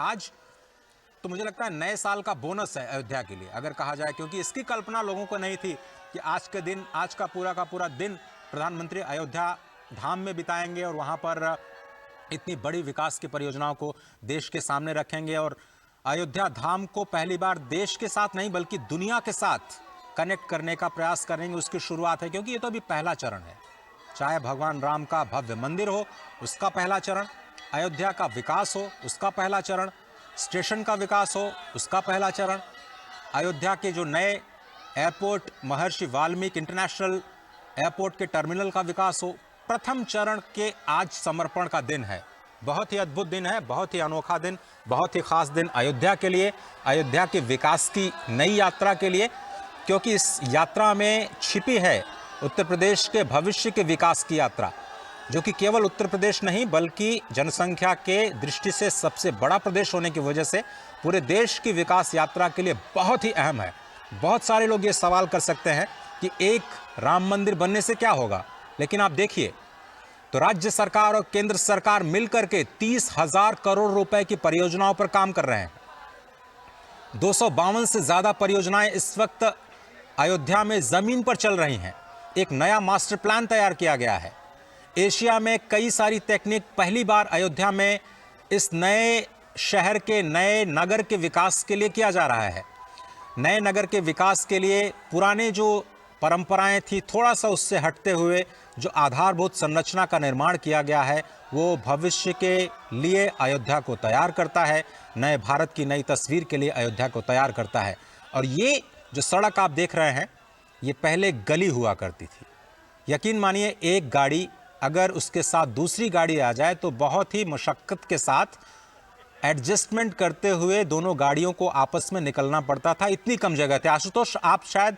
आज तो मुझे लगता है नए साल का बोनस है अयोध्या के लिए, अगर कहा जाए, क्योंकि इसकी कल्पना लोगों को नहीं थी कि आज के दिन, आज का पूरा दिन प्रधानमंत्री अयोध्या धाम में बिताएंगे और वहां पर इतनी बड़ी विकास की परियोजनाओं को देश के सामने रखेंगे। और अयोध्या धाम को पहली बार देश के साथ नहीं बल्कि दुनिया के साथ कनेक्ट करने का प्रयास करेंगे, उसकी शुरुआत है, क्योंकि ये तो अभी पहला चरण है। चाहे भगवान राम का भव्य मंदिर हो, उसका पहला चरण, अयोध्या का विकास हो, उसका पहला चरण, स्टेशन का विकास हो, उसका पहला चरण, अयोध्या के जो नए एयरपोर्ट महर्षि वाल्मीकि इंटरनेशनल एयरपोर्ट के टर्मिनल का विकास हो, प्रथम चरण के आज समर्पण का दिन है। बहुत ही अद्भुत दिन है, बहुत ही अनोखा दिन, बहुत ही खास दिन अयोध्या के लिए, अयोध्या के विकास की नई यात्रा के लिए, क्योंकि इस यात्रा में छिपी है उत्तर प्रदेश के भविष्य के विकास की यात्रा, जो कि केवल उत्तर प्रदेश नहीं बल्कि जनसंख्या के दृष्टि से सबसे बड़ा प्रदेश होने की वजह से पूरे देश की विकास यात्रा के लिए बहुत ही अहम है। बहुत सारे लोग ये सवाल कर सकते हैं कि एक राम मंदिर बनने से क्या होगा, लेकिन आप देखिए तो राज्य सरकार और केंद्र सरकार मिलकर के 30,000 करोड़ रुपए की परियोजनाओं पर काम कर रहे हैं। 252 से ज्यादा परियोजनाएं इस वक्त अयोध्या में जमीन पर चल रही हैं। एक नया मास्टर प्लान तैयार किया गया है। एशिया में कई सारी टेक्निक पहली बार अयोध्या में इस नए शहर के, नए नगर के विकास के लिए किया जा रहा है। नए नगर के विकास के लिए पुराने जो परंपराएं थी, थोड़ा सा उससे हटते हुए जो आधारभूत संरचना का निर्माण किया गया है, वो भविष्य के लिए अयोध्या को तैयार करता है, नए भारत की नई तस्वीर के लिए अयोध्या को तैयार करता है। और ये जो सड़क आप देख रहे हैं, ये पहले गली हुआ करती थी। यकीन मानिए, एक गाड़ी अगर उसके साथ दूसरी गाड़ी आ जाए तो बहुत ही मशक्कत के साथ एडजस्टमेंट करते हुए दोनों गाड़ियों को आपस में निकलना पड़ता था, इतनी कम जगह थी। आशुतोष, आप शायद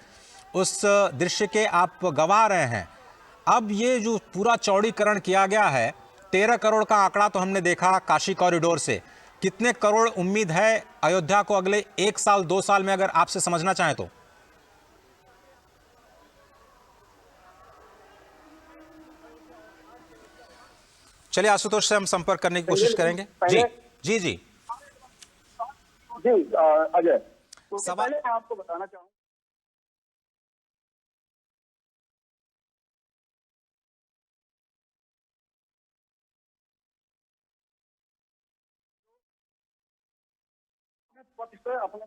उस दृश्य के आप गवाह रहे हैं। अब ये जो पूरा चौड़ीकरण किया गया है, 13 करोड़ का आंकड़ा तो हमने देखा काशी कॉरिडोर से। कितने करोड़ उम्मीद है अयोध्या को अगले 1 साल 2 साल में, अगर आपसे समझना चाहें तो? चलिए आशुतोष से हम संपर्क करने की कोशिश करेंगे। जी जी जी जी अजय, तो सवाल पहले मैं आपको बताना चाहूँ पक्ष से अपने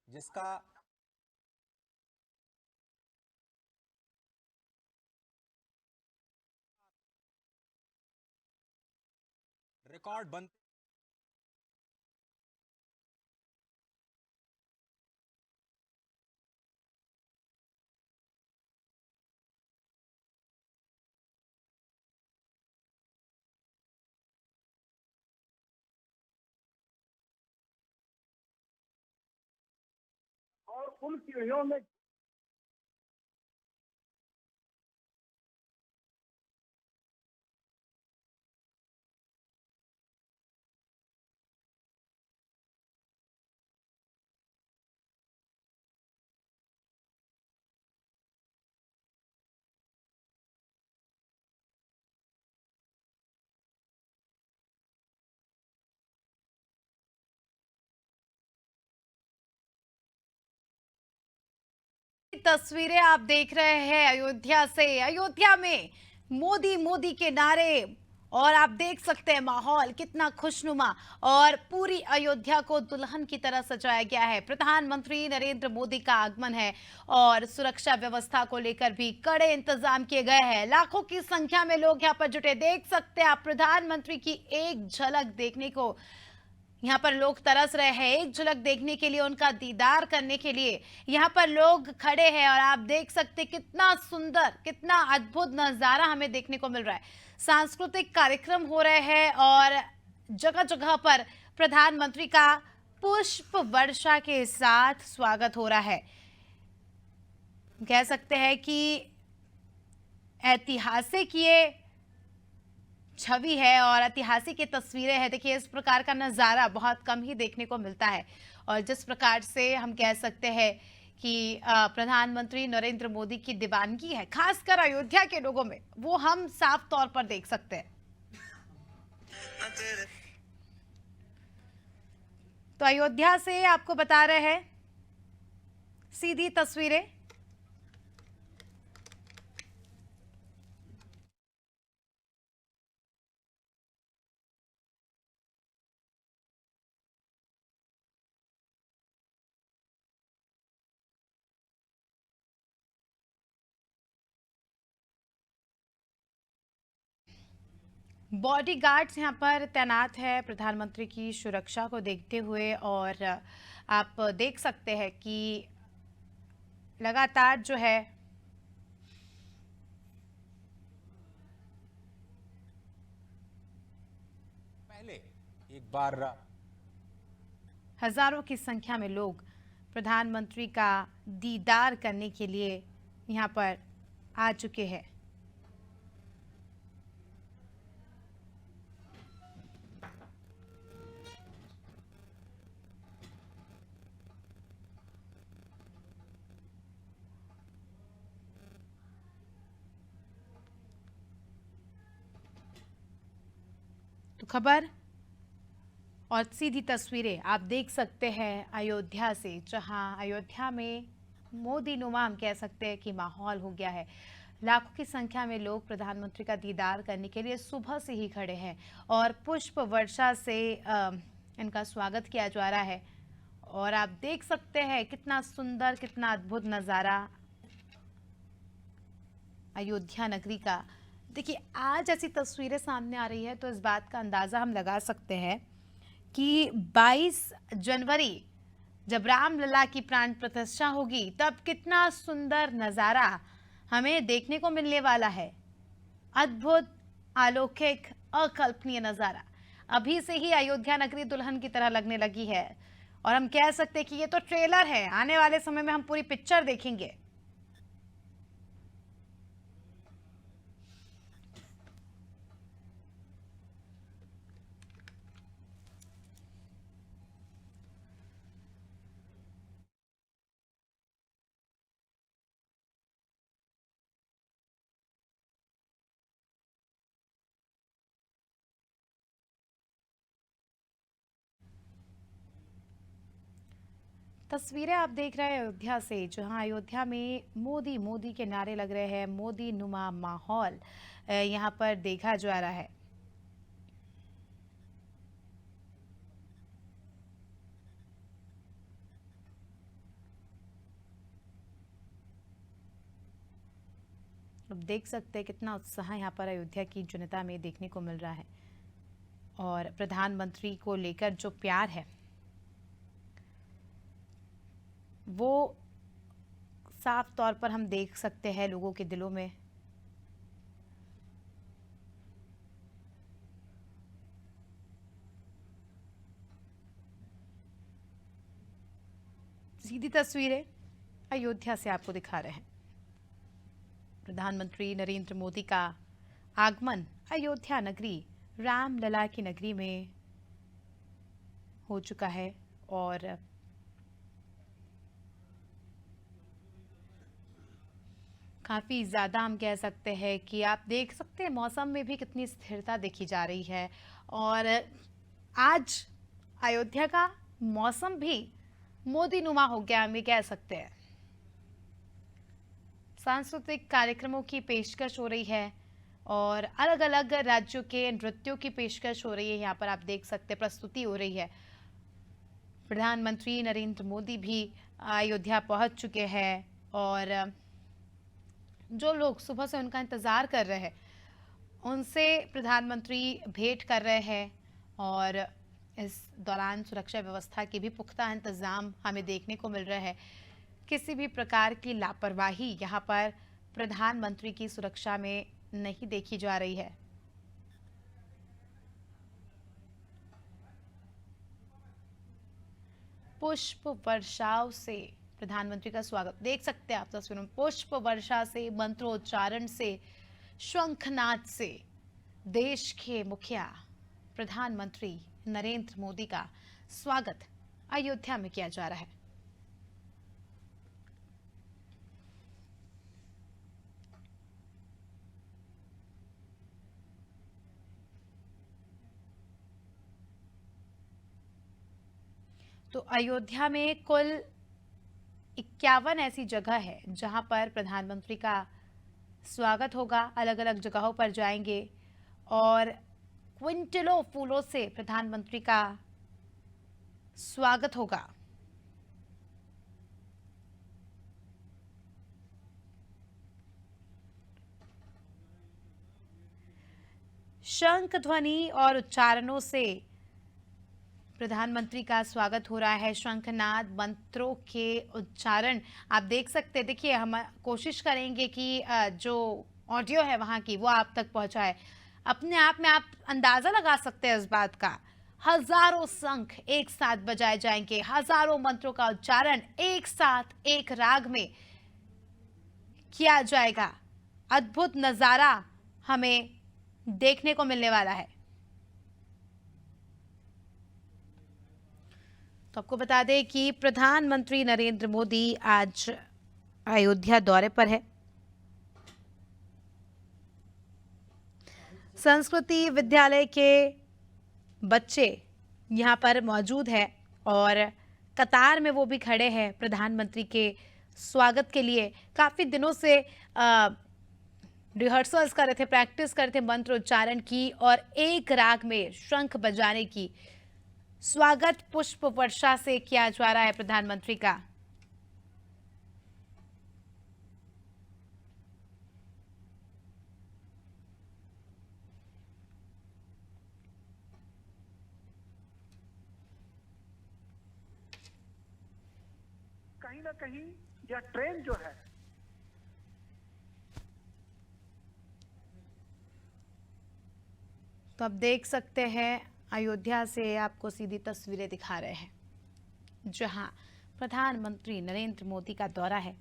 जिसका रिकॉर्ड बन और उन पीढ़ियों में तस्वीरें आप देख रहे हैं अयोध्या से। अयोध्या में मोदी मोदी के नारे और आप देख सकते हैं माहौल कितना खुशनुमा और पूरी अयोध्या को दुल्हन की तरह सजाया गया है। प्रधानमंत्री नरेंद्र मोदी का आगमन है और सुरक्षा व्यवस्था को लेकर भी कड़े इंतजाम किए गए हैं। लाखों की संख्या में लोग यहां पर जुटे। देख सकते हैं आप प्रधानमंत्री की एक झलक देखने को यहाँ पर लोग तरस रहे हैं, एक झलक देखने के लिए, उनका दीदार करने के लिए यहाँ पर लोग खड़े हैं। और आप देख सकते हैं कितना सुंदर, कितना अद्भुत नजारा हमें देखने को मिल रहा है। सांस्कृतिक कार्यक्रम हो रहे हैं और जगह जगह पर प्रधानमंत्री का पुष्प वर्षा के साथ स्वागत हो रहा है। कह सकते हैं कि ऐतिहासिक ये छवि है और ऐतिहासिक ये तस्वीरें हैं। देखिए, इस प्रकार का नज़ारा बहुत कम ही देखने को मिलता है और जिस प्रकार से हम कह सकते हैं कि प्रधानमंत्री नरेंद्र मोदी की दीवानगी है खासकर अयोध्या के लोगों में, वो हम साफ तौर पर देख सकते हैं। तो अयोध्या से आपको बता रहे हैं सीधी तस्वीरें। बॉडीगार्ड्स यहाँ पर तैनात है प्रधानमंत्री की सुरक्षा को देखते हुए और आप देख सकते हैं कि लगातार जो है पहले एक बार हजारों की संख्या में लोग प्रधानमंत्री का दीदार करने के लिए यहाँ पर आ चुके हैं। तो खबर और सीधी तस्वीरें आप देख सकते हैं अयोध्या से, जहां अयोध्या में मोदी नुमा हम कह सकते हैं कि माहौल हो गया है। लाखों की संख्या में लोग प्रधानमंत्री का दीदार करने के लिए सुबह से ही खड़े हैं और पुष्प वर्षा से इनका स्वागत किया जा रहा है। और आप देख सकते हैं कितना सुंदर, कितना अद्भुत नज़ारा अयोध्या नगरी का। देखिए, आज ऐसी तस्वीरें सामने आ रही है तो इस बात का अंदाज़ा हम लगा सकते हैं कि 22 जनवरी जब रामलला की प्राण प्रतिष्ठा होगी तब कितना सुंदर नज़ारा हमें देखने को मिलने वाला है। अद्भुत, अलौकिक, अकल्पनीय नज़ारा। अभी से ही अयोध्या नगरी दुल्हन की तरह लगने लगी है और हम कह सकते हैं कि ये तो ट्रेलर है, आने वाले समय में हम पूरी पिक्चर देखेंगे। तस्वीरें आप देख रहे हैं अयोध्या से, जहां अयोध्या में मोदी मोदी के नारे लग रहे हैं। मोदी नुमा माहौल यहां पर देखा जा रहा है। अब देख सकते हैं कितना उत्साह यहाँ पर अयोध्या की जनता में देखने को मिल रहा है और प्रधानमंत्री को लेकर जो प्यार है वो साफ तौर पर हम देख सकते हैं लोगों के दिलों में। सीधी तस्वीरें अयोध्या से आपको दिखा रहे हैं। प्रधानमंत्री नरेंद्र मोदी का आगमन अयोध्या नगरी, रामलला की नगरी में हो चुका है और काफ़ी ज़्यादा हम कह सकते हैं कि आप देख सकते हैं मौसम में भी कितनी स्थिरता देखी जा रही है और आज अयोध्या का मौसम भी मोदीनुमा हो गया, हम ये कह सकते हैं। सांस्कृतिक कार्यक्रमों की पेशकश हो रही है और अलग अलग राज्यों के नृत्यों की पेशकश हो रही है। यहाँ पर आप देख सकते हैं प्रस्तुति हो रही है। प्रधानमंत्री नरेंद्र मोदी भी अयोध्या पहुंच चुके हैं और जो लोग सुबह से उनका इंतजार कर रहे हैं उनसे प्रधानमंत्री भेंट कर रहे हैं और इस दौरान सुरक्षा व्यवस्था के भी पुख्ता इंतजाम हमें देखने को मिल रहा है। किसी भी प्रकार की लापरवाही यहाँ पर प्रधानमंत्री की सुरक्षा में नहीं देखी जा रही है। पुष्प वर्षाव से प्रधानमंत्री का स्वागत देख सकते हैं आप तस्वीरों में। पुष्प वर्षा से, मंत्रोच्चारण से, शंखनाद से देश के मुखिया प्रधानमंत्री नरेंद्र मोदी का स्वागत अयोध्या में किया जा रहा है। तो अयोध्या में कुल 51 ऐसी जगह है जहां पर प्रधानमंत्री का स्वागत होगा। अलग अलग जगहों पर जाएंगे और क्विंटलों फूलों से प्रधानमंत्री का स्वागत होगा। शंख ध्वनि और उच्चारणों से प्रधानमंत्री का स्वागत हो रहा है। शंखनाद, मंत्रों के उच्चारण आप देख सकते हैं। देखिए, हम कोशिश करेंगे कि जो ऑडियो है वहां की वो आप तक पहुंचाए। अपने आप में आप अंदाजा लगा सकते हैं इस बात का। हजारों शंख एक साथ बजाए जाएंगे, हजारों मंत्रों का उच्चारण एक साथ एक राग में किया जाएगा। अद्भुत नजारा हमें देखने को मिलने वाला है। तो आपको बता दें कि प्रधानमंत्री नरेंद्र मोदी आज अयोध्या दौरे पर है। संस्कृति विद्यालय के बच्चे यहाँ पर मौजूद है और कतार में वो भी खड़े हैं प्रधानमंत्री के स्वागत के लिए। काफी दिनों से रिहर्सल्स कर रहे थे, प्रैक्टिस कर रहे थे मंत्र उच्चारण की और एक राग में शंख बजाने की। स्वागत पुष्प वर्षा से किया जा रहा है प्रधानमंत्री का। कहीं ना कहीं यह ट्रेन जो है तो आप देख सकते हैं अयोध्या से आपको सीधी तस्वीरें दिखा रहे हैं जहां प्रधानमंत्री नरेंद्र मोदी का दौरा है।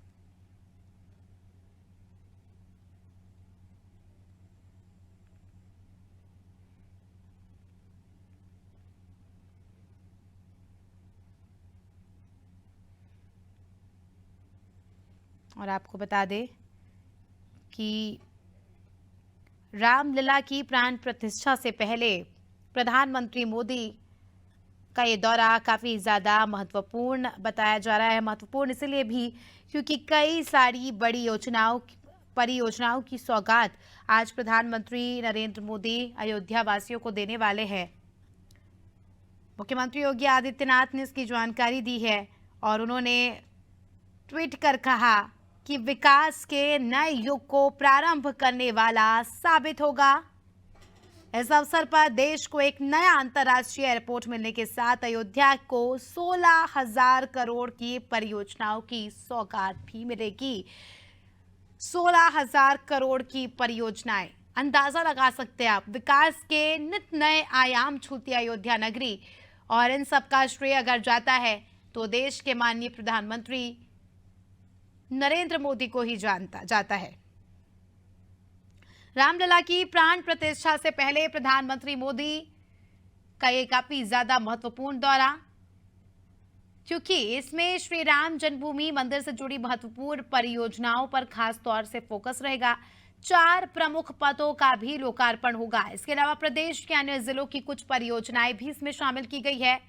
और आपको बता दें कि रामलला की प्राण प्रतिष्ठा से पहले प्रधानमंत्री मोदी का ये दौरा काफ़ी ज़्यादा महत्वपूर्ण बताया जा रहा है। महत्वपूर्ण इसलिए भी क्योंकि कई सारी बड़ी परियोजनाओं की सौगात आज प्रधानमंत्री नरेंद्र मोदी अयोध्या वासियों को देने वाले हैं। मुख्यमंत्री योगी आदित्यनाथ ने इसकी जानकारी दी है और उन्होंने ट्वीट कर कहा कि विकास के नए युग को प्रारंभ करने वाला साबित होगा। इस अवसर पर देश को एक नया अंतर्राष्ट्रीय एयरपोर्ट मिलने के साथ अयोध्या को 16,000 करोड़ की परियोजनाओं की सौगात भी मिलेगी। 16,000 करोड़ की परियोजनाएं, अंदाजा लगा सकते हैं आप। विकास के नित नए आयाम छूती अयोध्या नगरी और इन सब का श्रेय अगर जाता है तो देश के माननीय प्रधानमंत्री नरेंद्र मोदी को ही जाता है। रामलला की प्राण प्रतिष्ठा से पहले प्रधानमंत्री मोदी का ये काफी ज्यादा महत्वपूर्ण दौरा, क्योंकि इसमें श्री राम जन्मभूमि मंदिर से जुड़ी महत्वपूर्ण परियोजनाओं पर खास तौर से फोकस रहेगा। 4 प्रमुख पदों का भी लोकार्पण होगा। इसके अलावा प्रदेश के अन्य जिलों की कुछ परियोजनाएं भी इसमें शामिल की गई है।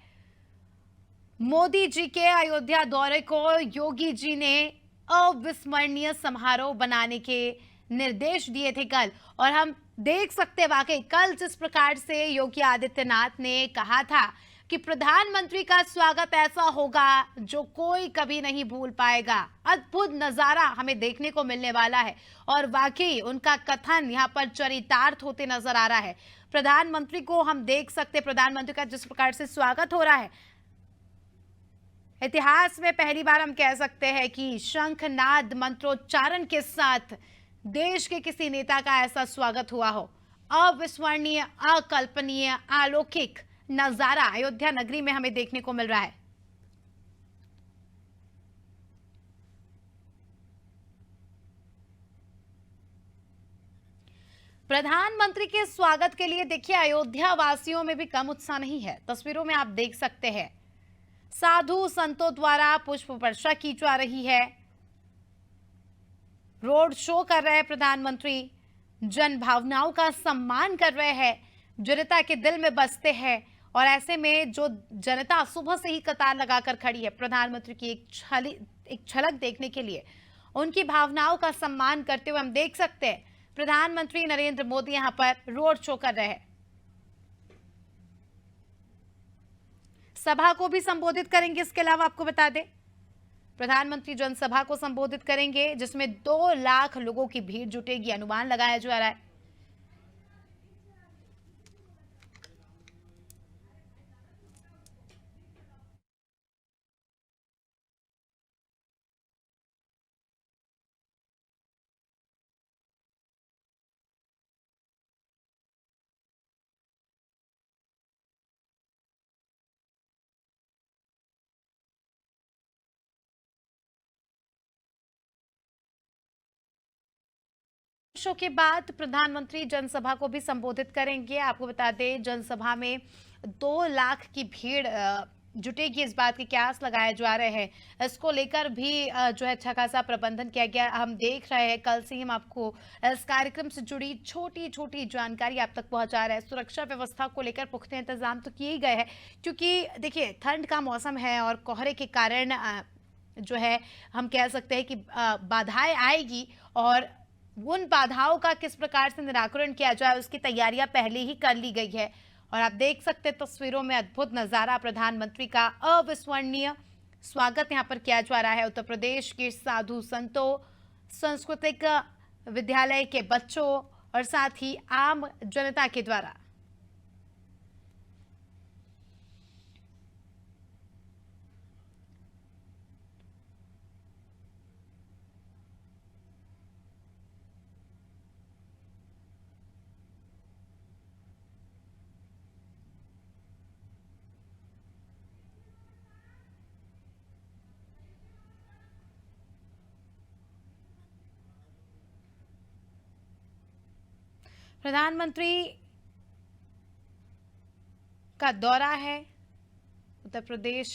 मोदी जी के अयोध्या दौरे को योगी जी ने अविस्मरणीय समारोह बनाने के निर्देश दिए थे कल, और हम देख सकते हैं वाकई कल जिस प्रकार से योगी आदित्यनाथ ने कहा था कि प्रधानमंत्री का स्वागत ऐसा होगा जो कोई कभी नहीं भूल पाएगा। अद्भुत नजारा हमें देखने को मिलने वाला है और वाकई उनका कथन यहाँ पर चरितार्थ होते नजर आ रहा है। प्रधानमंत्री को हम देख सकते, प्रधानमंत्री का जिस प्रकार से स्वागत हो रहा है, इतिहास में पहली बार हम कह सकते हैं कि शंखनाद मंत्रोच्चारण के साथ देश के किसी नेता का ऐसा स्वागत हुआ हो। अविस्मरणीय, अकल्पनीय, अलौकिक नजारा अयोध्या नगरी में हमें देखने को मिल रहा है। प्रधानमंत्री के स्वागत के लिए देखिए अयोध्या वासियों में भी कम उत्साह नहीं है। तस्वीरों में आप देख सकते हैं साधु संतों द्वारा पुष्प वर्षा की जा रही है, रोड शो कर रहे हैं प्रधानमंत्री, जन भावनाओं का सम्मान कर रहे हैं, जनता के दिल में बसते हैं। और ऐसे में जो जनता सुबह से ही कतार लगाकर खड़ी है प्रधानमंत्री की एक झलक देखने के लिए, उनकी भावनाओं का सम्मान करते हुए हम देख सकते हैं प्रधानमंत्री नरेंद्र मोदी यहां पर रोड शो कर रहे हैं। सभा को भी संबोधित करेंगे। इसके अलावा आपको बता दें प्रधानमंत्री जनसभा को संबोधित करेंगे जिसमें 2 लाख लोगों की भीड़ जुटेगी, अनुमान लगाया जा रहा है। शो के बाद प्रधानमंत्री जनसभा को भी संबोधित करेंगे। आपको बता दें जनसभा में 2 लाख की भीड़ जुटेगी, इस बात के कयास लगाए जा रहे हैं। इसको लेकर भी जो है अच्छा खासा प्रबंधन किया गया। हम देख रहे हैं कल से ही हम आपको इस कार्यक्रम से जुड़ी छोटी छोटी जानकारी आप तक पहुंचा रहे हैं। सुरक्षा व्यवस्था को लेकर पुख्ते इंतजाम तो किए गए हैं क्योंकि देखिए ठंड का मौसम है और कोहरे के कारण जो है हम कह सकते हैं कि बाधाएं आएगी और उन बाधाओं का किस प्रकार से निराकरण किया जाए उसकी तैयारियां पहले ही कर ली गई है। और आप देख सकते हैं तस्वीरों में अद्भुत नजारा, प्रधानमंत्री का अविस्मरणीय स्वागत यहां पर किया जा रहा है। उत्तर प्रदेश के साधु संतों, सांस्कृतिक विद्यालय के बच्चों और साथ ही आम जनता के द्वारा। प्रधानमंत्री का दौरा है उत्तर प्रदेश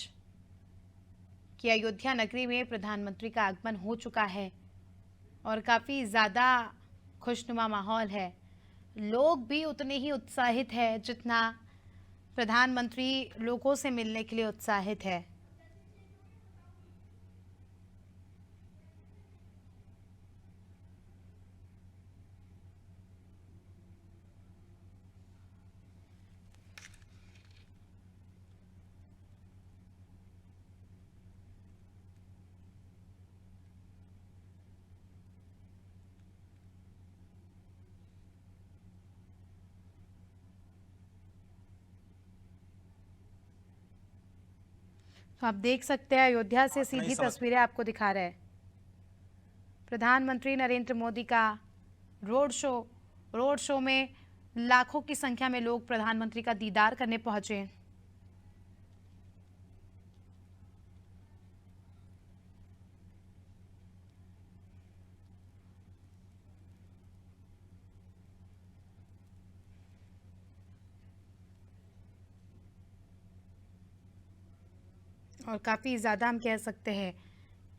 की अयोध्या नगरी में। प्रधानमंत्री का आगमन हो चुका है और काफ़ी ज़्यादा खुशनुमा माहौल है। लोग भी उतने ही उत्साहित हैं जितना प्रधानमंत्री लोगों से मिलने के लिए उत्साहित है। तो आप देख सकते हैं अयोध्या से सीधी तस्वीरें आपको दिखा रहे हैं। प्रधानमंत्री नरेंद्र मोदी का रोड शो में लाखों की संख्या में लोग प्रधानमंत्री का दीदार करने पहुंचे। और काफ़ी ज़्यादा हम कह सकते हैं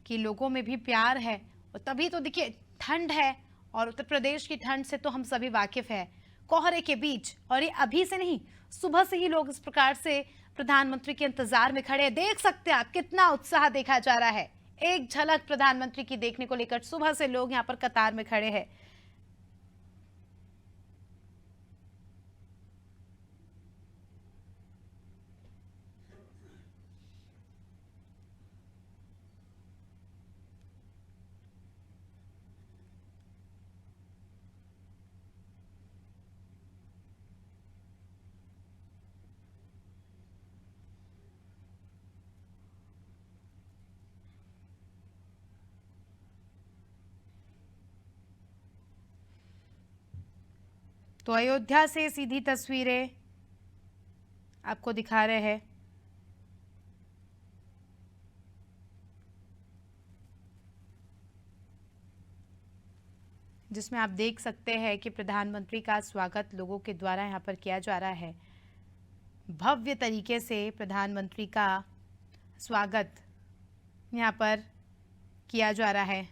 कि लोगों में भी प्यार है। और तभी तो देखिए ठंड है और उत्तर प्रदेश की ठंड से तो हम सभी वाकिफ हैं, कोहरे के बीच। और ये अभी से नहीं, सुबह से ही लोग इस प्रकार से प्रधानमंत्री के इंतजार में खड़े हैं। देख सकते हैं आप कितना उत्साह देखा जा रहा है। एक झलक प्रधानमंत्री की देखने को लेकर सुबह से लोग यहाँ पर कतार में खड़े हैं। तो अयोध्या से सीधी तस्वीरें आपको दिखा रहे हैं। जिसमें आप देख सकते हैं कि प्रधानमंत्री का स्वागत लोगों के द्वारा यहां पर किया जा रहा है। भव्य तरीके से प्रधानमंत्री का स्वागत यहां पर किया जा रहा है।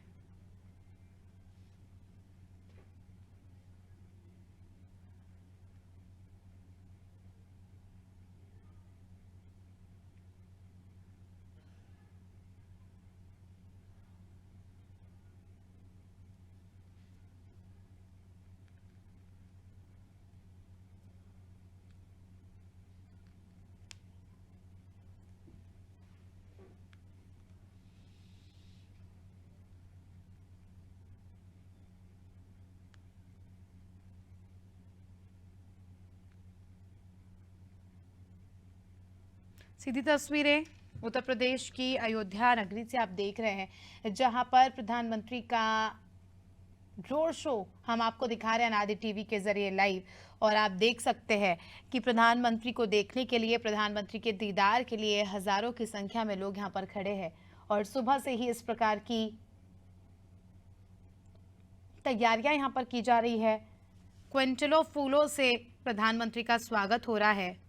सीधी तस्वीरें उत्तर प्रदेश की अयोध्या नगरी से आप देख रहे हैं, जहां पर प्रधानमंत्री का रोड शो हम आपको दिखा रहे हैं अनादि टीवी के जरिए लाइव। और आप देख सकते हैं कि प्रधानमंत्री को देखने के लिए, प्रधानमंत्री के दीदार के लिए हजारों की संख्या में लोग यहां पर खड़े हैं। और सुबह से ही इस प्रकार की तैयारियां यहां पर की जा रही है। क्विंटलों फूलों से प्रधानमंत्री का स्वागत हो रहा है।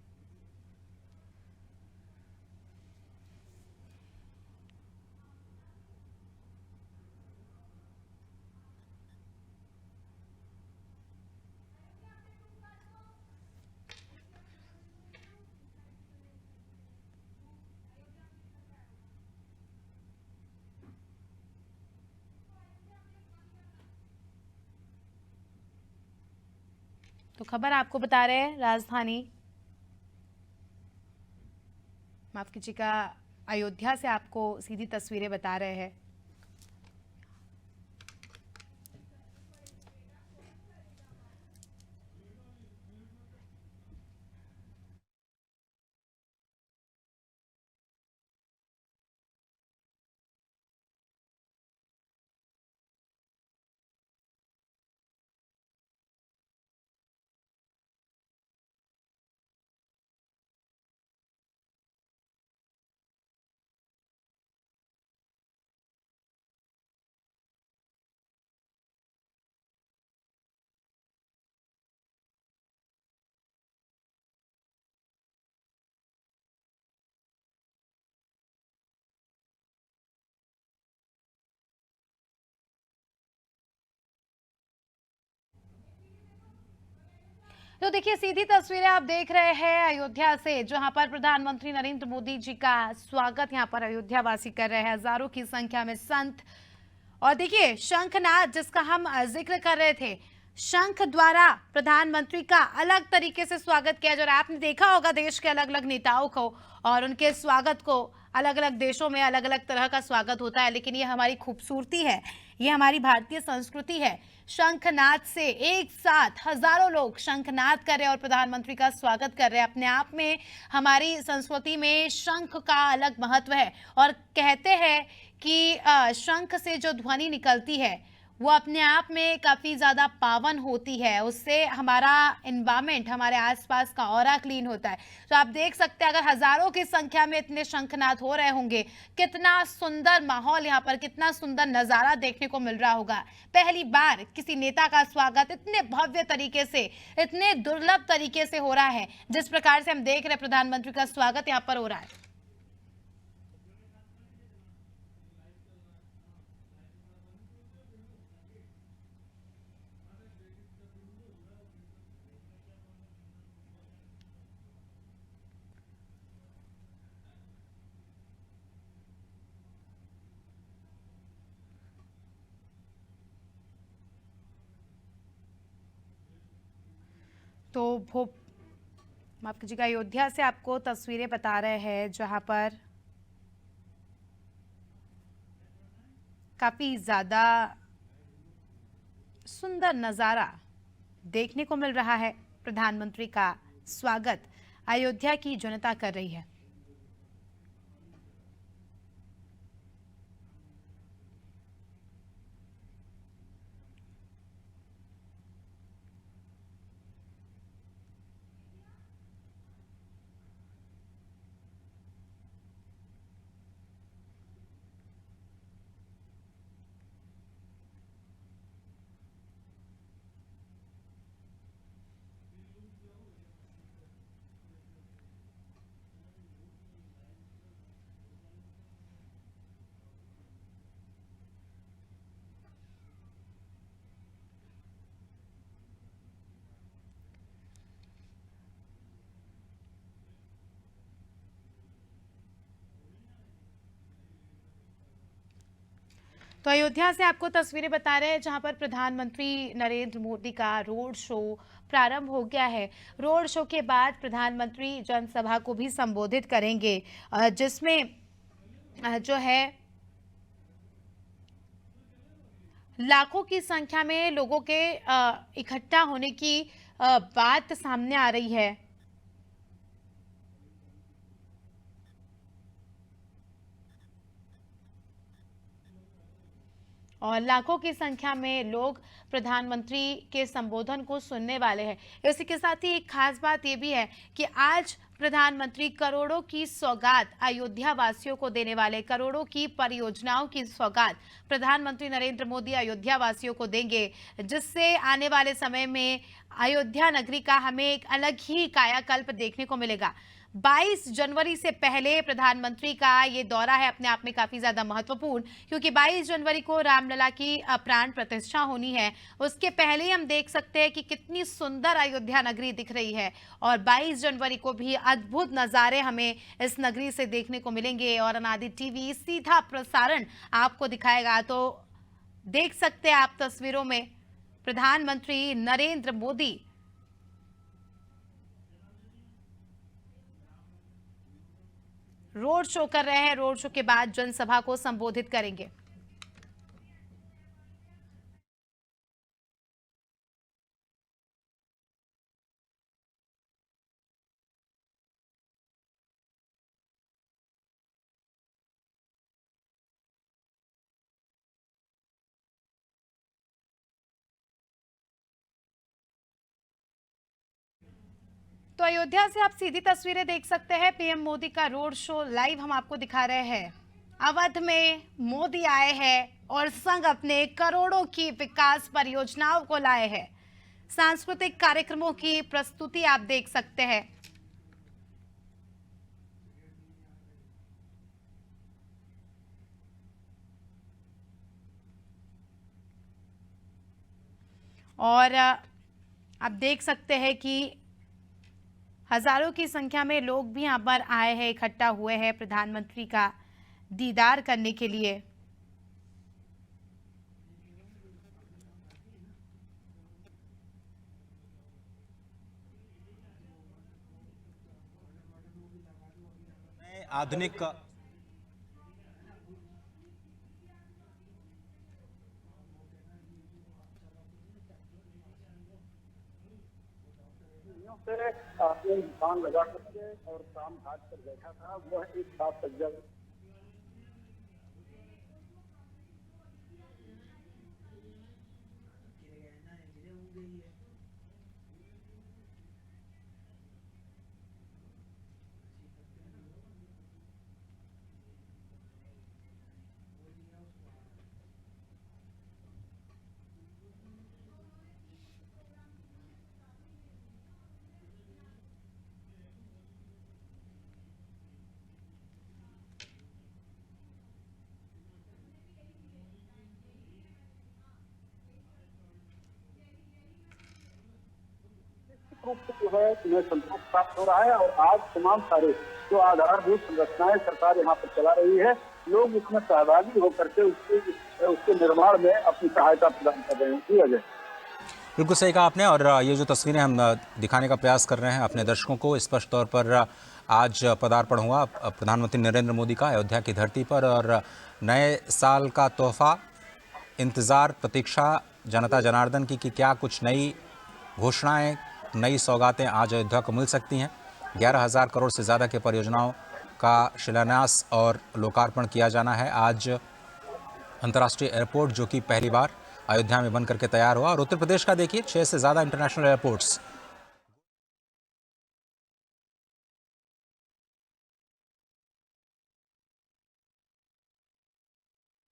तो खबर आपको बता रहे हैं राजधानी, माफ कीजिएगा, अयोध्या से आपको सीधी तस्वीरें बता रहे हैं। तो देखिए, सीधी तस्वीरें आप देख रहे हैं अयोध्या से, जहां पर प्रधानमंत्री नरेंद्र मोदी जी का स्वागत यहां पर अयोध्यावासी कर रहे हैं। हजारों की संख्या में संत, और देखिए शंखनाद जिसका हम जिक्र कर रहे थे, शंख द्वारा प्रधानमंत्री का अलग तरीके से स्वागत किया जा रहा है। आपने देखा होगा देश के अलग अलग नेताओं को और उनके स्वागत को, अलग अलग देशों में अलग अलग तरह का स्वागत होता है, लेकिन ये हमारी खूबसूरती है, ये हमारी भारतीय संस्कृति है। शंखनाद से एक साथ हजारों लोग शंखनाद कर रहे हैं और प्रधानमंत्री का स्वागत कर रहे हैं। अपने आप में हमारी संस्कृति में शंख का अलग महत्व है और कहते हैं कि शंख से जो ध्वनि निकलती है वो अपने आप में काफी ज्यादा पावन होती है। उससे हमारा एनवायरमेंट, हमारे आसपास का ऑरा क्लीन होता है। तो आप देख सकते हैं अगर हजारों की संख्या में इतने शंखनाद हो रहे होंगे, कितना सुंदर माहौल यहाँ पर, कितना सुंदर नजारा देखने को मिल रहा होगा। पहली बार किसी नेता का स्वागत इतने भव्य तरीके से, इतने दुर्लभ तरीके से हो रहा है। जिस प्रकार से हम देख रहे हैं प्रधानमंत्री का स्वागत यहाँ पर हो रहा है। तो माफ कीजिएगा, अयोध्या से आपको तस्वीरें बता रहे हैं जहां पर काफी ज्यादा सुंदर नजारा देखने को मिल रहा है। प्रधानमंत्री का स्वागत अयोध्या की जनता कर रही है। तो अयोध्या से आपको तस्वीरें बता रहे हैं जहां पर प्रधानमंत्री नरेंद्र मोदी का रोड शो प्रारंभ हो गया है। रोड शो के बाद प्रधानमंत्री जनसभा को भी संबोधित करेंगे, जिसमें जो है लाखों की संख्या में लोगों के इकट्ठा होने की बात सामने आ रही है। और लाखों की संख्या में लोग प्रधानमंत्री के संबोधन को सुनने वाले हैं। इसी के साथ ही एक खास बात यह भी है कि आज प्रधानमंत्री करोड़ों की सौगात अयोध्या वासियों को देने वाले, करोड़ों की परियोजनाओं की सौगात प्रधानमंत्री नरेंद्र मोदी अयोध्या वासियों को देंगे, जिससे आने वाले समय में अयोध्या नगरी का हमें एक अलग ही कायाकल्प देखने को मिलेगा। 22 जनवरी से पहले प्रधानमंत्री का ये दौरा है अपने आप में काफी ज्यादा महत्वपूर्ण, क्योंकि 22 जनवरी को रामलला की प्राण प्रतिष्ठा होनी है। उसके पहले ही हम देख सकते हैं कि कितनी सुंदर अयोध्या नगरी दिख रही है और 22 जनवरी को भी अद्भुत नजारे हमें इस नगरी से देखने को मिलेंगे और अनादि टीवी सीधा प्रसारण आपको दिखाएगा। तो देख सकते हैं आप तस्वीरों में प्रधानमंत्री नरेंद्र मोदी रोड शो कर रहे हैं। रोड शो के बाद जनसभा को संबोधित करेंगे। तो अयोध्या से आप सीधी तस्वीरें देख सकते हैं। पीएम मोदी का रोड शो लाइव हम आपको दिखा रहे हैं। अवध में मोदी आए हैं और संग अपने करोड़ों की विकास परियोजनाओं को लाए हैं। सांस्कृतिक कार्यक्रमों की प्रस्तुति आप देख सकते हैं। और आप देख सकते हैं कि हजारों की संख्या में लोग भी यहां पर आए हैं, इकट्ठा हुए हैं प्रधानमंत्री का दीदार करने के लिए। आधुनिक से अपने दुकान लगा करके और काम काज पर बैठा था, वह एक साथ सज्जा रूप से जो है उन्हें संतोष प्राप्त हो रहा है। और आज तमाम सारे जो आधारभूत संरचनाएं सरकार यहाँ पर चला रही है, लोग उसमें सहभागी होकर के उसके निर्माण में अपनी सहायता प्रदान कर रहे हैं। जी अजय, बिल्कुल सही कहा आपने। और ये जो तस्वीरें हम दिखाने का प्रयास कर रहे हैं अपने दर्शकों को, स्पष्ट तौर पर आज पदार्पण हुआ प्रधानमंत्री नरेंद्र मोदी का अयोध्या की धरती पर, और नए साल का तोहफा, इंतज़ार, प्रतीक्षा जनता जनार्दन की कि क्या कुछ नई घोषणाएं, नई सौगातें आज अयोध्या को मिल सकती हैं। 11,000 करोड़ से ज़्यादा के परियोजनाओं का शिलान्यास और लोकार्पण किया जाना है। आज अंतर्राष्ट्रीय एयरपोर्ट जो कि पहली बार अयोध्या में बन करके तैयार हुआ, और उत्तर प्रदेश का देखिए 6 से ज़्यादा इंटरनेशनल एयरपोर्ट्स।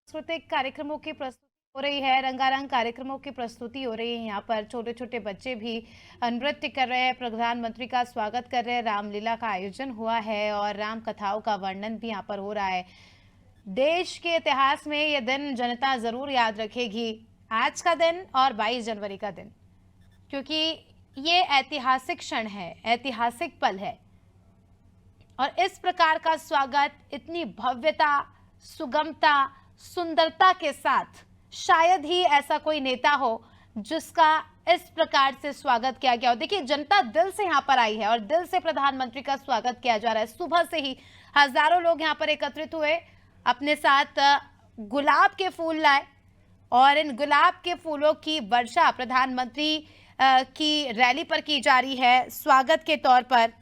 सांस्कृतिक कार्यक्रमों की प्रस्तुति हो रही है, रंगारंग कार्यक्रमों की प्रस्तुति हो रही है। यहाँ पर छोटे छोटे बच्चे भी नृत्य कर रहे हैं, प्रधानमंत्री का स्वागत कर रहे हैं। रामलीला का आयोजन हुआ है और राम कथाओं का वर्णन भी यहाँ पर हो रहा है। देश के इतिहास में यह दिन जनता जरूर याद रखेगी, आज का दिन और 22 जनवरी का दिन, क्योंकि ये ऐतिहासिक क्षण है, ऐतिहासिक पल है। और इस प्रकार का स्वागत, इतनी भव्यता, सुगमता, सुंदरता के साथ। शायद ही ऐसा कोई नेता हो जिसका इस प्रकार से स्वागत किया गया हो। देखिए, जनता दिल से यहाँ पर आई है और दिल से प्रधानमंत्री का स्वागत किया जा रहा है। सुबह से ही हजारों लोग यहाँ पर एकत्रित हुए, अपने साथ गुलाब के फूल लाए और इन गुलाब के फूलों की वर्षा प्रधानमंत्री की रैली पर की जा रही है स्वागत के तौर पर।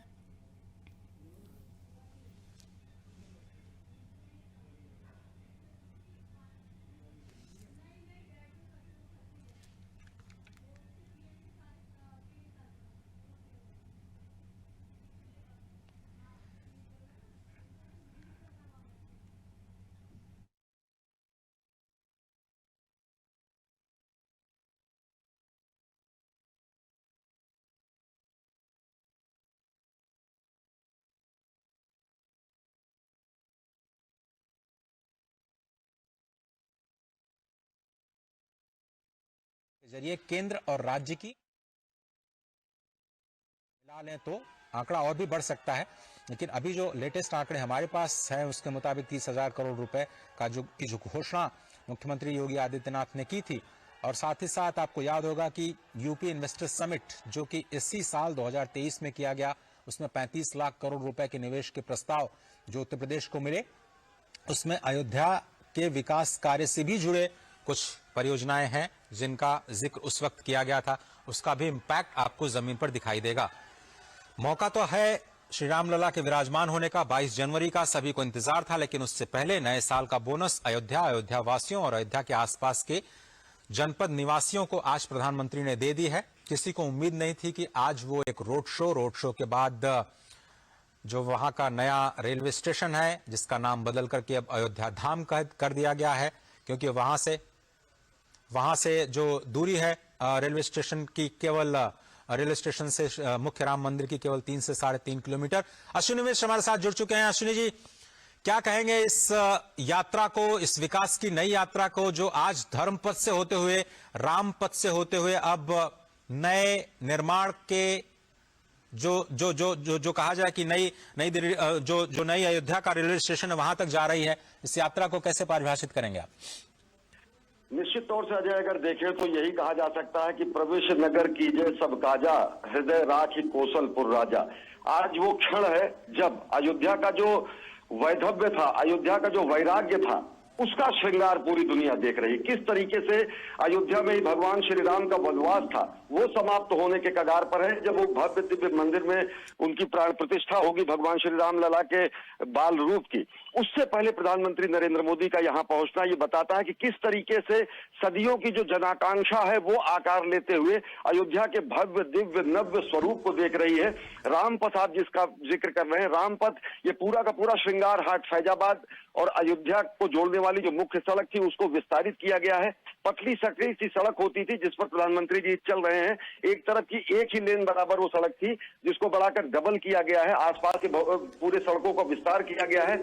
के जरिए केंद्र और राज्य की मिला लें तो आंकड़ा और भी बढ़ सकता है, लेकिन अभी जो लेटेस्ट आंकड़े हमारे पास है उसके मुताबिक 30,000 करोड़ रुपए का जो घोषणा मुख्यमंत्री योगी आदित्यनाथ ने की थी। और साथ ही साथ आपको याद होगा कि यूपी इन्वेस्टर समिट जो कि इसी साल 2023 में किया गया, उसमें 35 लाख करोड़ रुपए के निवेश के प्रस्ताव जो उत्तर प्रदेश को मिले, उसमें अयोध्या के विकास कार्य से भी जुड़े कुछ परियोजनाएं हैं जिनका जिक्र उस वक्त किया गया था। उसका भी इम्पैक्ट आपको जमीन पर दिखाई देगा। मौका तो है श्री राम लला के विराजमान होने का, 22 जनवरी का सभी को इंतजार था, लेकिन उससे पहले नए साल का बोनस अयोध्या वासियों और अयोध्या के आसपास के जनपद निवासियों को आज प्रधानमंत्री ने दे दी है। किसी को उम्मीद नहीं थी कि आज वो एक रोड शो के बाद जो वहां का नया रेलवे स्टेशन है जिसका नाम बदल करके अब अयोध्या धाम कर दिया गया है, क्योंकि वहां से जो दूरी है रेलवे स्टेशन की, केवल रेलवे स्टेशन से मुख्य राम मंदिर की केवल 3 से 3.5 किलोमीटर। अश्विनी मिश्र हमारे साथ जुड़ चुके हैं। अश्विनी जी, क्या कहेंगे इस यात्रा को, इस विकास की नई यात्रा को जो आज धर्म पथ से होते हुए, राम पथ से होते हुए अब नए निर्माण के जो कहा जाए कि नई दिल्ली जो नई अयोध्या का रेलवे स्टेशन है वहां तक जा रही है, इस यात्रा को कैसे परिभाषित करेंगे आप? निश्चित तौर से अजय अगर देखें तो यही कहा जा सकता है कि प्रवेश नगर कीजिए सब काजा, हृदय राखी कौशलपुर राजा। आज वो क्षण है जब अयोध्या का जो वैधव्य था, अयोध्या का जो वैराग्य था, उसका श्रृंगार पूरी दुनिया देख रही। किस तरीके से अयोध्या में ही भगवान श्री राम का वनवास था वो समाप्त होने के कगार पर है। जब वो भव्य दिव्य मंदिर में उनकी प्राण प्रतिष्ठा होगी भगवान श्री राम लला के बाल रूप की, उससे पहले प्रधानमंत्री नरेंद्र मोदी का यहाँ पहुंचना ये बताता है कि किस तरीके से सदियों की जो जनाकांक्षा है वो आकार लेते हुए अयोध्या के भव्य दिव्य नव्य स्वरूप को देख रही है। रामपथ आप जिसका जिक्र कर रहे हैं, रामपथ ये पूरा का पूरा श्रृंगार हाट फैजाबाद और अयोध्या को जोड़ने वाली जो मुख्य सड़क थी उसको विस्तारित किया गया है। पतली सकड़ी सी सड़क होती थी जिस पर प्रधानमंत्री जी चल रहे हैं, एक तरफ की एक ही लेन बराबर वो सड़क थी जिसको बढ़ाकर डबल किया गया है। आसपास के पूरे सड़कों का विस्तार किया गया है।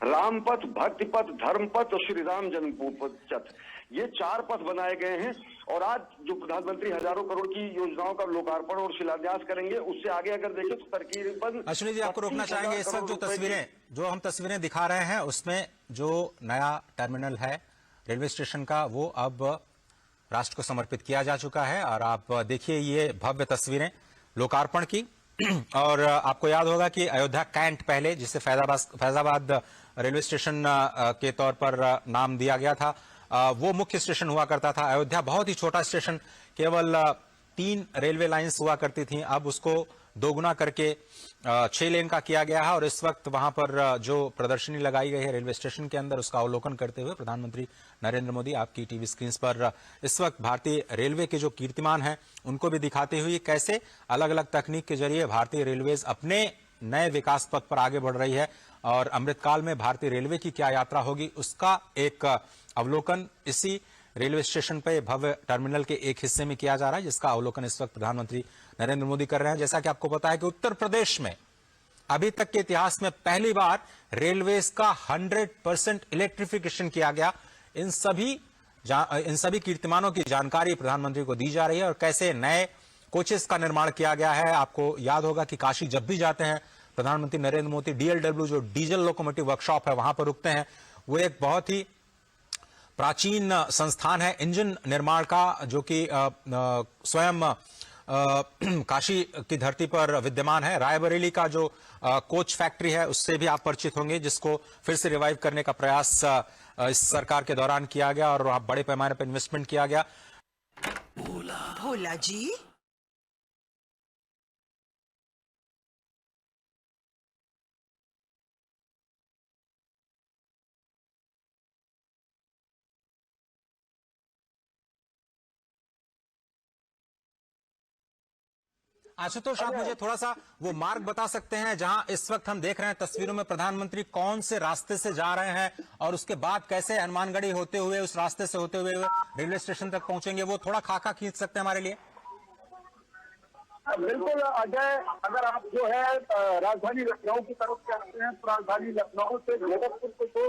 रामपथ, भक्तिपथ, धर्मपथ और श्री राम जन्मपथ, ये 4 पथ बनाए गए हैं। और आज जो प्रधानमंत्री हजारों करोड़ की योजनाओं का लोकार्पण और शिलान्यास करेंगे, उससे आगे अगर देखें तो तकरीबन। अश्विनी जी, आपको रोकना चाहेंगे, इस वक्त जो हम तस्वीरें दिखा रहे हैं उसमें जो नया टर्मिनल है रेलवे स्टेशन का वो अब राष्ट्र को समर्पित किया जा चुका है। और आप देखिए ये भव्य तस्वीरें लोकार्पण की। और आपको याद होगा कि अयोध्या कैंट पहले, जिसे फैजाबाद रेलवे स्टेशन के तौर पर नाम दिया गया था, वो मुख्य स्टेशन हुआ करता था। अयोध्या बहुत ही छोटा स्टेशन, केवल 3 रेलवे लाइंस हुआ करती थी। अब उसको दोगुना करके 6 लेन का किया गया है। और इस वक्त वहां पर जो प्रदर्शनी लगाई गई है रेलवे स्टेशन के अंदर, उसका अवलोकन करते हुए प्रधानमंत्री नरेंद्र मोदी आपकी टीवी स्क्रीन पर इस वक्त भारतीय रेलवे के जो कीर्तिमान हैं उनको भी दिखाते हुए कैसे अलग अलग तकनीक के जरिए भारतीय रेलवेज अपने नए विकास पथ पर आगे बढ़ रही है। और अमृतकाल में भारतीय रेलवे की क्या यात्रा होगी उसका एक अवलोकन इसी रेलवे स्टेशन पे भव्य टर्मिनल के एक हिस्से में किया जा रहा है, जिसका अवलोकन इस वक्त प्रधानमंत्री नरेंद्र मोदी कर रहे हैं। जैसा कि आपको पता है कि उत्तर प्रदेश में अभी तक के इतिहास में पहली बार रेलवेज का 100% इलेक्ट्रिफिकेशन किया गया। इन सभी कीर्तिमानों की जानकारी प्रधानमंत्री को दी जा रही है और कैसे नए कोचेस का निर्माण किया गया है। आपको याद होगा कि काशी जब भी जाते हैं प्रधानमंत्री नरेंद्र मोदी DLW जो डीजल लोकोमोटिव वर्कशॉप है वहां पर रुकते हैं। वो एक बहुत ही प्राचीन संस्थान है इंजन निर्माण का, जो कि स्वयं काशी की धरती पर विद्यमान है। रायबरेली का जो कोच फैक्ट्री है उससे भी आप परिचित होंगे, जिसको फिर से रिवाइव करने का प्रयास इस सरकार के दौरान किया गया और बड़े पैमाने पर इन्वेस्टमेंट किया गया। भोला जी, आशुतोष, आप मुझे थोड़ा सा वो मार्ग बता सकते हैं जहां इस वक्त हम देख रहे हैं तस्वीरों में प्रधानमंत्री कौन से रास्ते से जा रहे हैं और उसके बाद कैसे हनुमानगढ़ी होते हुए उस रास्ते से होते हुए रेलवे स्टेशन तक पहुंचेंगे? वो थोड़ा खाका खींच सकते हैं हमारे लिए? बिल्कुल अजय, अगर आप जो है राजधानी लखनऊ की तरफ से आते हैं तो राजधानी लखनऊ से गोरखपुर को जो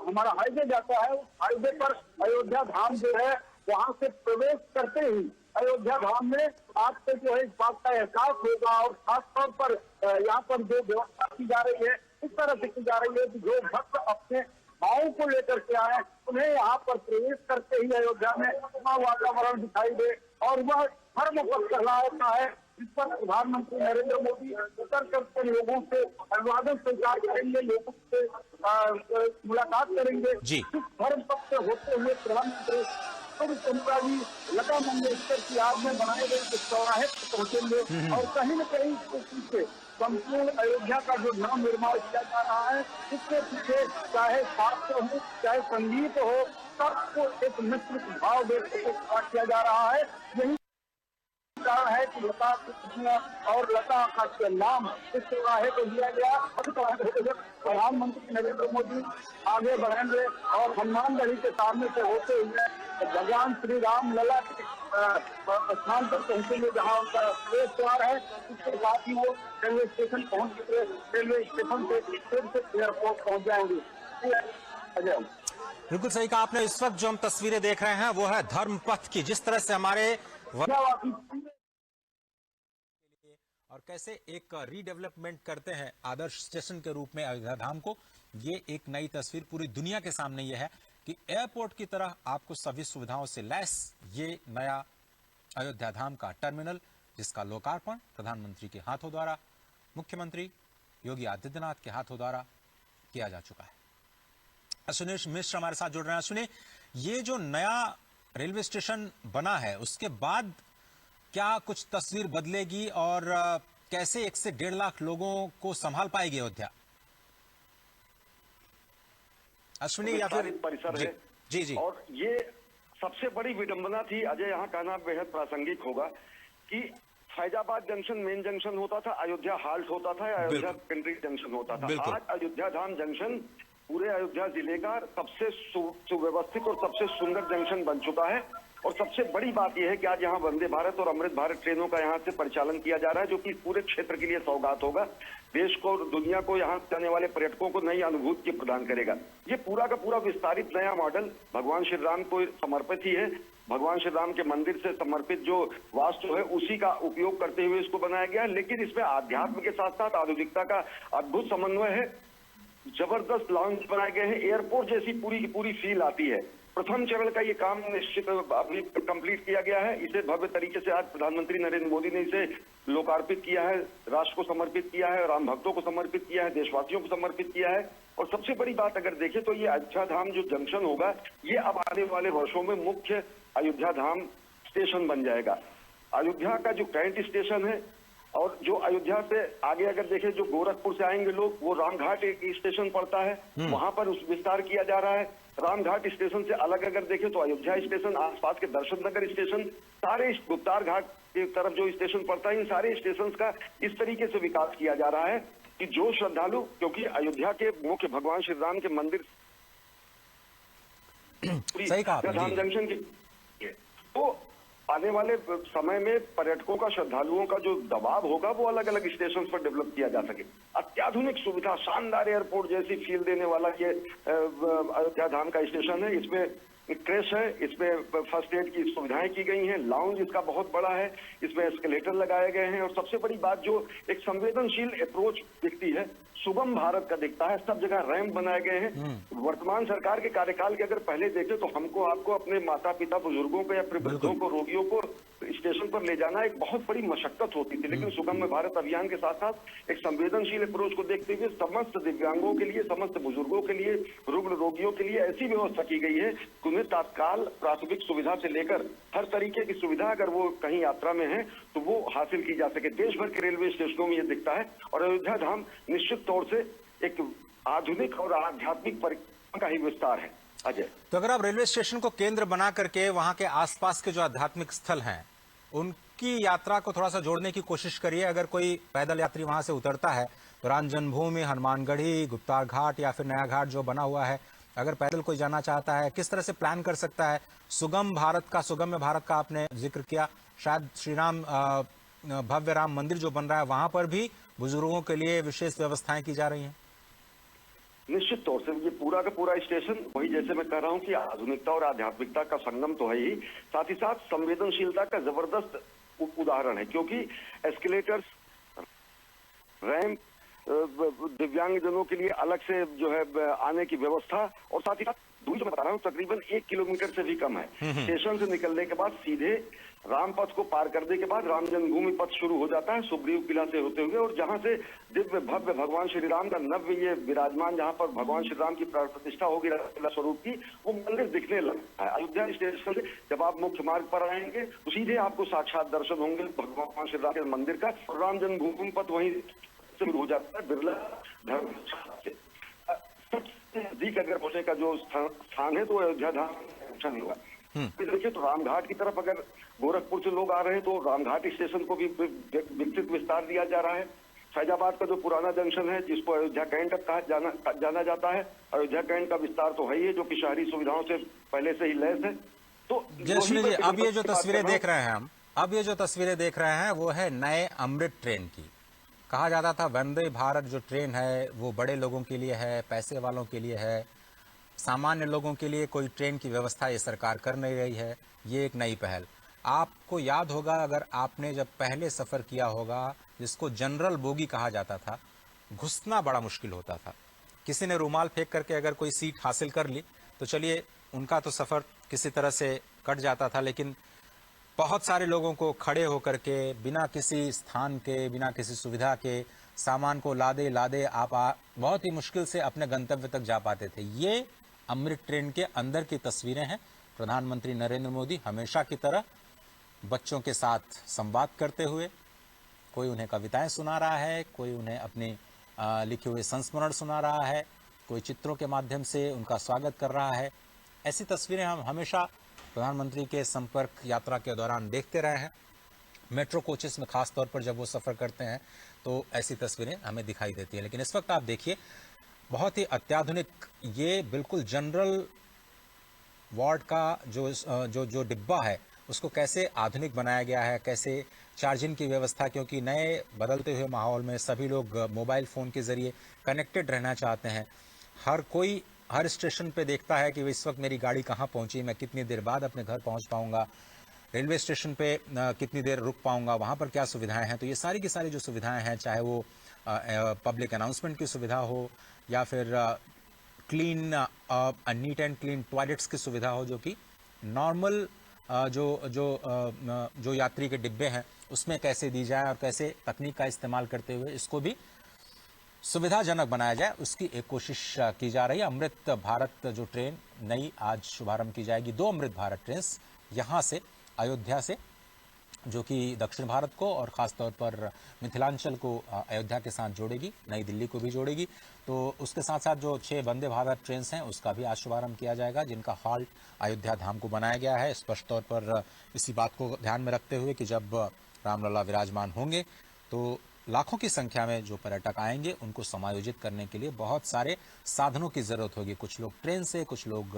हमारा हाईवे जाता है, उस हाईवे पर अयोध्या धाम जो है वहां से प्रवेश करते ही अयोध्या धाम में आपको जो है इस बात का एहसास होगा। और खासतौर पर यहाँ पर जो व्यवस्था की जा रही है इस तरह से की जा रही है कि जो भक्त अपने भावों को लेकर के आए उन्हें यहाँ पर प्रवेश करते ही अयोध्या में अपना वातावरण दिखाई दे और वह धर्म पर कहलाता है, जिस पर प्रधानमंत्री नरेंद्र मोदी उतर करके लोगों से अभिवादन स्वीकार करेंगे, लोगों से मुलाकात करेंगे। जी। इस धर्म पथ से होते हुए प्रधानमंत्री जी लता मंगेशकर की याद में बनाए गए इस चौराहे पर पहुंचेंगे और कहीं न कहीं इसके पीछे संपूर्ण अयोध्या का जो नव निर्माण किया जा रहा है इसके पीछे चाहे शास्त्र हो चाहे संगीत हो, सबको एक मिश्रित भाव देकर किया जा रहा है। यही कारण है कि लता कृष्ण और लता का नाम इस चौराहे को दिया गया। प्रधानमंत्री नरेंद्र मोदी आगे बढ़ेंगे और हनुमानगढ़ी के सामने से होते हुए भगवान श्री राम लला के स्थान पर पहुंचेंगे जहां उनका प्रवेश द्वार है। इसके साथ ही वो रेलवे स्टेशन पहुंच रेलवे स्टेशन से फिर से एयरपोर्ट पहुंच जाएंगे। अजय, बिल्कुल सही कहा आपने। इस वक्त जो हम तस्वीरें देख रहे हैं वो है धर्म पथ की, जिस तरह से हमारे और कैसे एक रीडेवलपमेंट करते हैं आदर्श स्टेशन के रूप में अयोध्या धाम को। ये एक नई तस्वीर पूरी दुनिया के सामने ये है कि एयरपोर्ट की तरह आपको सभी सुविधाओं से लैस ये नया अयोध्या धाम का टर्मिनल, जिसका लोकार्पण प्रधानमंत्री के हाथों द्वारा, मुख्यमंत्री योगी आदित्यनाथ के हाथों द्वारा किया जा चुका है। सुनील मिश्र हमारे साथ जुड़ रहे हैं। सुनिए, ये जो नया रेलवे स्टेशन बना है उसके बाद क्या कुछ तस्वीर बदलेगी और कैसे 1 से 1.5 लाख लोगों को संभाल पाएगी अयोध्या? अश्विनी या फिर परिसर जी, है जी जी। और ये सबसे बड़ी विडंबना थी अजय, यहाँ कहना बेहद प्रासंगिक होगा कि फैजाबाद जंक्शन मेन जंक्शन होता था, अयोध्या हाल्ट होता था, अयोध्या सेकेंडरी जंक्शन होता था। आज अयोध्या धाम जंक्शन पूरे अयोध्या जिले का सबसे सुव्यवस्थित और सबसे सुंदर जंक्शन बन चुका है। और सबसे बड़ी बात यह है कि आज यहाँ वंदे भारत और अमृत भारत ट्रेनों का यहाँ से परिचालन किया जा रहा है, जो कि पूरे क्षेत्र के लिए सौगात होगा। देश को, दुनिया को, यहाँ से आने वाले पर्यटकों को नई अनुभूति प्रदान करेगा। ये पूरा का पूरा विस्तारित नया मॉडल भगवान श्री राम को समर्पित ही है। भगवान श्री राम के मंदिर से समर्पित जो वास्तु है उसी का उपयोग करते हुए इसको बनाया गया है। लेकिन इसमें आध्यात्म के साथ साथ आधुनिकता का अद्भुत समन्वय है। जबरदस्त लाउंज बनाए गए हैं, एयरपोर्ट जैसी पूरी की पूरी फील आती है। प्रथम चरण का ये काम निश्चित अभी कंप्लीट किया गया है। इसे भव्य तरीके से आज प्रधानमंत्री नरेंद्र मोदी ने इसे लोकार्पित किया है, राष्ट्र को समर्पित किया है, राम भक्तों को समर्पित किया है, देशवासियों को समर्पित किया है। और सबसे बड़ी बात अगर देखें तो ये अयोध्या धाम जो जंक्शन होगा ये अब आने वाले वर्षों में मुख्य अयोध्या धाम स्टेशन बन जाएगा। अयोध्या का जो कैंट स्टेशन है और जो अयोध्या से आगे अगर देखें जो गोरखपुर से आएंगे लोग, वो रामघाट एक स्टेशन पड़ता है, वहां पर उस विस्तार किया जा रहा है। रामघाट स्टेशन से अलग अगर देखें तो अयोध्या स्टेशन, आसपास के दर्शन नगर स्टेशन, सारे गुप्तार घाट की तरफ जो स्टेशन पड़ता है, इन सारे स्टेशन का इस तरीके से विकास किया जा रहा है कि जो श्रद्धालु, क्योंकि अयोध्या के मुख्य भगवान श्री राम के मंदिर सही कहा धाम जंक्शन के, तो आने वाले समय में पर्यटकों का, श्रद्धालुओं का जो दबाव होगा वो अलग अलग स्टेशन पर डेवलप किया जा सके। अत्याधुनिक सुविधा, शानदार एयरपोर्ट जैसी फील देने वाला ये अयोध्या धाम का स्टेशन है। इसमें क्रेश है, इसमें फर्स्ट एड की सुविधाएं की गई हैं, लाउंज इसका बहुत बड़ा है, इसमें एस्केलेटर लगाए गए हैं और सबसे बड़ी बात जो एक संवेदनशील अप्रोच दिखती है, सुगम भारत का दिखता है। सब जगह रैंप बनाए गए हैं। वर्तमान सरकार के कार्यकाल के अगर पहले देखें तो हमको आपको अपने माता पिता बुजुर्गों को या फिर वृद्धों को, रोगियों को स्टेशन पर ले जाना एक बहुत बड़ी मशक्कत होती थी, लेकिन सुगम भारत अभियान के साथ साथ एक संवेदनशील अप्रोच को देखते हुए समस्त दिव्यांगों के लिए, समस्त बुजुर्गों के लिए, रुग्ण रोगियों के लिए ऐसी व्यवस्था की गई है कि उन्हें तत्काल प्राथमिक सुविधा से लेकर हर तरीके की सुविधा अगर वो कहीं यात्रा में है तो वो हासिल की जा सके। देश भर के रेलवे स्टेशनों में ये दिखता है और अयोध्या धाम निश्चित तौर से एक आधुनिक और आध्यात्मिक परिक्रमा का ही विस्तार है। अजय, तो अगर आप रेलवे स्टेशन को केंद्र बना करके वहां के आसपास के जो आध्यात्मिक स्थल हैं उनकी यात्रा को थोड़ा सा जोड़ने की कोशिश करिए। अगर कोई पैदल यात्री वहां से उतरता है तो राम जन्मभूमि, हनुमानगढ़ी, गुप्ता घाट या फिर नया घाट जो बना हुआ है, अगर पैदल कोई जाना चाहता है किस तरह से प्लान कर सकता है। सुगम्य भारत का आपने जिक्र किया, शायद श्री राम भव्य राम मंदिर जो बन रहा है वहां पर भी बुजुर्गों के लिए विशेष व्यवस्थाएं की जा रही हैं। निश्चित तौर से ये पूरा का पूरा स्टेशन वही, जैसे मैं कह रहा हूँ कि आधुनिकता और आध्यात्मिकता का संगम तो है ही, साथ ही साथ संवेदनशीलता का जबरदस्त उदाहरण है, क्योंकि एस्केलेटर्स, रैंप, दिव्यांग जनों के लिए अलग से जो है आने की व्यवस्था और साथ ही साथ दूरी जो मैं बता रहा हूँ तकरीबन 1 किलोमीटर से भी कम है। स्टेशन से निकलने के बाद सीधे राम पथ को पार करने के बाद राम जन्मभूमि पथ शुरू हो जाता है सुग्रीव किला से होते हुए, और जहां से दिव्य भव्य भगवान श्री राम का नव्य ये विराजमान, जहां पर भगवान श्री राम की प्राण प्रतिष्ठा होगी किला स्वरूप की, वो मंदिर दिखने लगता है। अयोध्या स्टेशन से जब आप मुख्य मार्ग पर आएंगे तो सीधे आपको साक्षात दर्शन होंगे भगवान श्री राम के मंदिर का, और राम जन्मभूमि पथ वहीं शुरू हो जाता है बिरला धर्मशाला से। सबसे नजदीक अगर पहुंचने का जो स्थान है तो अयोध्या धाम नहीं हुआ। देखिए तो रामघाट की तरफ अगर गोरखपुर से लोग आ रहे हैं तो रामघाट स्टेशन को भी विकसित विस्तार दिया जा रहा है। फैजाबाद का जो पुराना जंक्शन है जिसको अयोध्या कैंट कहा जाना जाता है, अयोध्या कैंट का विस्तार तो है ही, जो कि शहरी सुविधाओं से पहले से ही लैस है। तो जयश्री जी, अब ये जो तस्वीरें देख रहे हैं हम, अब ये जो तस्वीरें देख रहे हैं वो है नए अमृत ट्रेन की। कहा जाता था वंदे भारत जो ट्रेन है वो बड़े लोगों के लिए है, पैसे वालों के लिए है, सामान्य लोगों के लिए कोई ट्रेन की व्यवस्था ये सरकार कर नहीं रही है। ये एक नई पहल। आपको याद होगा अगर आपने जब पहले सफ़र किया होगा जिसको जनरल बोगी कहा जाता था, घुसना बड़ा मुश्किल होता था। किसी ने रुमाल फेंक करके अगर कोई सीट हासिल कर ली तो चलिए उनका तो सफ़र किसी तरह से कट जाता था, लेकिन बहुत सारे लोगों को खड़े होकर के बिना किसी स्थान के, बिना किसी सुविधा के सामान को लादे लादे आप बहुत ही मुश्किल से अपने गंतव्य तक जा पाते थे। ये अमृत ट्रेन के अंदर की तस्वीरें हैं। प्रधानमंत्री नरेंद्र मोदी हमेशा की तरह बच्चों के साथ संवाद करते हुए, कोई उन्हें कविताएं सुना रहा है, कोई उन्हें अपने लिखे हुए संस्मरण सुना रहा है, कोई चित्रों के माध्यम से उनका स्वागत कर रहा है। ऐसी तस्वीरें हम हमेशा प्रधानमंत्री के संपर्क यात्रा के दौरान देखते रहे हैं। मेट्रो कोचेस में खास तौर पर जब वो सफ़र करते हैं तो ऐसी तस्वीरें हमें दिखाई देती हैं। लेकिन इस वक्त आप देखिए बहुत ही अत्याधुनिक, ये बिल्कुल जनरल वार्ड का जो डिब्बा है उसको कैसे आधुनिक बनाया गया है, कैसे चार्जिंग की व्यवस्था, क्योंकि नए बदलते हुए माहौल में सभी लोग मोबाइल फ़ोन के ज़रिए कनेक्टेड रहना चाहते हैं। हर कोई हर स्टेशन पे देखता है कि इस वक्त मेरी गाड़ी कहाँ पहुँची, मैं कितनी देर बाद अपने घर पहुँच पाऊँगा, रेलवे स्टेशन पे कितनी देर रुक पाऊँगा, वहाँ पर क्या सुविधाएं हैं। तो ये सारी की सारी जो सुविधाएं हैं, चाहे वो पब्लिक अनाउंसमेंट की सुविधा हो या फिर clean neat and clean toilets की सुविधा हो, जो कि नॉर्मल जो यात्री के डिब्बे हैं उसमें कैसे दी जाए और कैसे तकनीक का इस्तेमाल करते हुए इसको भी सुविधाजनक बनाया जाए, उसकी एक कोशिश की जा रही है। अमृत भारत जो ट्रेन नई आज शुभारंभ की जाएगी, 2 अमृत भारत ट्रेन यहाँ से अयोध्या से, जो कि दक्षिण भारत को और ख़ास तौर पर मिथिलांचल को अयोध्या के साथ जोड़ेगी, नई दिल्ली को भी जोड़ेगी। तो उसके साथ साथ जो 6 वंदे भारत ट्रेन हैं उसका भी आज शुभारंभ किया जाएगा, जिनका हॉल्ट अयोध्या धाम को बनाया गया है। स्पष्ट तौर पर इसी बात को ध्यान में रखते हुए कि जब रामलला विराजमान होंगे तो लाखों की संख्या में जो पर्यटक आएंगे उनको समायोजित करने के लिए बहुत सारे साधनों की ज़रूरत होगी। कुछ लोग ट्रेन से, कुछ लोग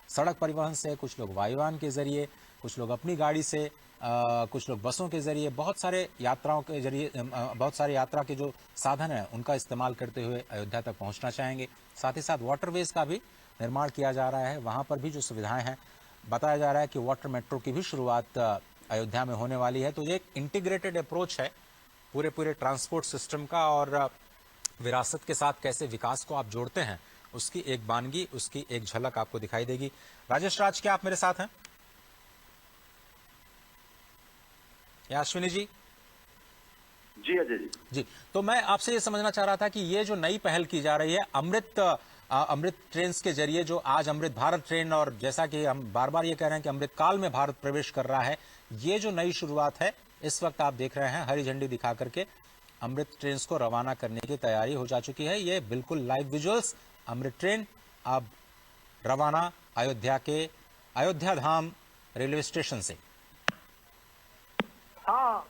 सड़क परिवहन से, कुछ लोग वायुयान के ज़रिए, कुछ लोग अपनी गाड़ी से, कुछ लोग बसों के ज़रिए, बहुत सारे यात्राओं के ज़रिए, बहुत सारे यात्रा के जो साधन हैं उनका इस्तेमाल करते हुए अयोध्या तक पहुंचना चाहेंगे। साथ ही साथ वाटरवेज का भी निर्माण किया जा रहा है वहाँ पर भी जो सुविधाएं हैं, बताया जा रहा है कि वाटर मेट्रो की भी शुरुआत अयोध्या में होने वाली है। तो ये एक इंटीग्रेटेड अप्रोच है पूरे ट्रांसपोर्ट सिस्टम का, और विरासत के साथ कैसे विकास को आप जोड़ते हैं उसकी एक बानगी, उसकी एक झलक आपको दिखाई देगी। राजेश राज, क्या आप मेरे साथ हैं? या अश्विनी जी? जी अजय जी। जी, तो मैं आपसे ये समझना चाह रहा था कि ये जो नई पहल की जा रही है अमृत ट्रेन के जरिए, जो आज अमृत भारत ट्रेन, और जैसा कि हम बार बार ये कह रहे हैं कि अमृत काल में भारत प्रवेश कर रहा है, ये जो नई शुरुआत है, इस वक्त आप देख रहे हैं हरी झंडी दिखा करके अमृत ट्रेन को रवाना करने की तैयारी हो जा चुकी है। ये बिल्कुल लाइव विजुअल्स, अमृत ट्रेन अब रवाना अयोध्या धाम रेलवे स्टेशन से। हाँ,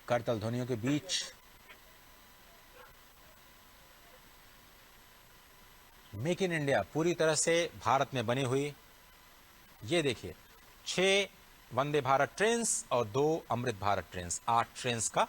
करतल ध्वनियों के बीच मेक इन इंडिया पूरी तरह से भारत में बनी हुई, ये देखिए 6 वंदे भारत ट्रेन्स और 2 अमृत भारत ट्रेन्स, 8 ट्रेन्स का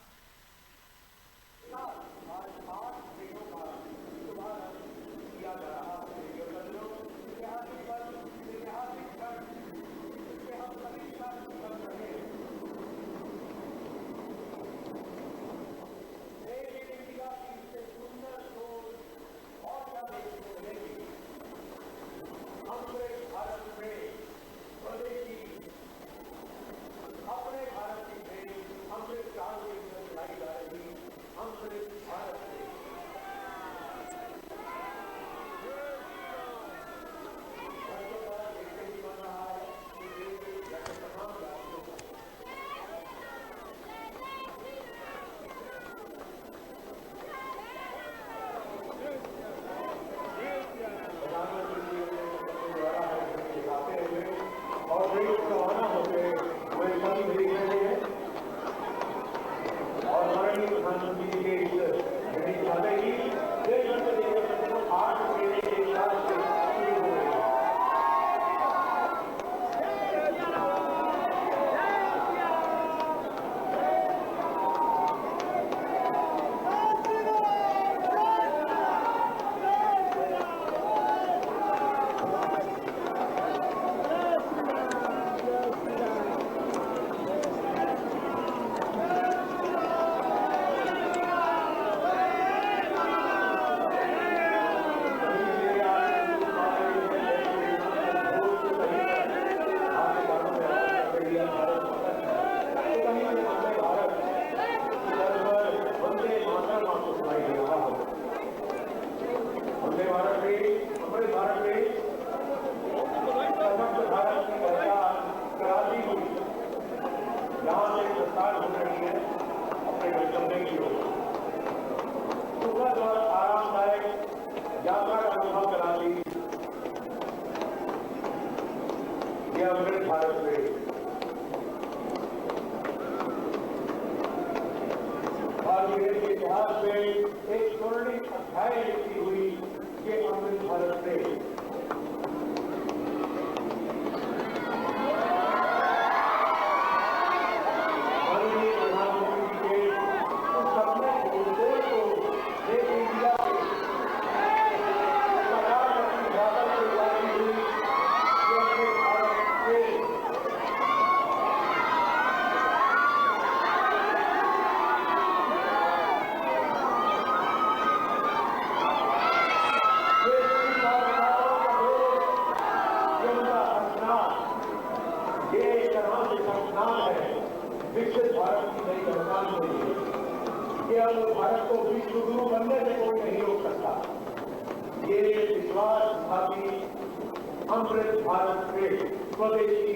अमृत भारत के स्वदेशी